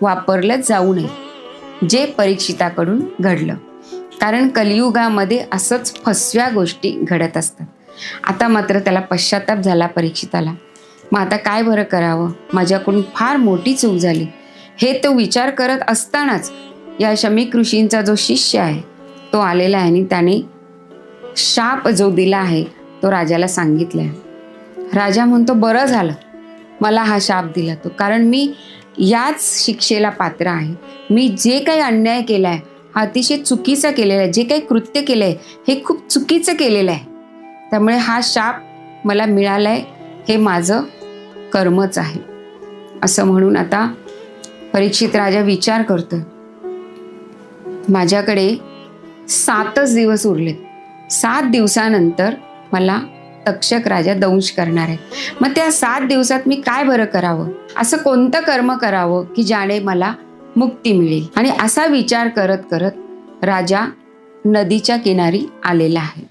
वापरलं जाऊ नये, जे परीक्षिताकडून घडलं. कारण कलियुगामध्ये असंच फसव्या गोष्टी घडत असतात. आता मात्र त्याला पश्चाताप झाला परीक्षिताला. मग आता काय बरं करावं, माझ्याकडून फार मोठी चूक झाली, हे तो विचार करत असतानाच या शमीक ऋषींचा जो शिष्य आहे तो आलेला आहे आणि त्याने शाप जो दिला आहे तो राजाला सांगितलाय. राजा म्हणतो, बरं झालं मला हा शाप दिला तो, कारण मी याच शिक्षेला पात्र आहे. मी जे काही अन्याय केला आहे हा अतिशय चुकीचा केलेला आहे, जे काही कृत्य केलं आहे हे खूप चुकीचं केलेलं आहे, त्यामुळे हा शाप मला मिळाला आहे, हे माझं कर्मच आहे. असं म्हणून आता परीक्षित राजा विचार करतोय, माझ्याकडे 7च दिवस उरलेत, 7 दिवसानंतर मला तक्षक राजा दंश करणार आहे. मग त्या 7 दिवसात मी काय बरं करावं, असं कोणतं कर्म करावं की ज्याने मला मुक्ती मिळेल. आणि असा विचार करत करत राजा नदीच्या किनारी आलेला आहे.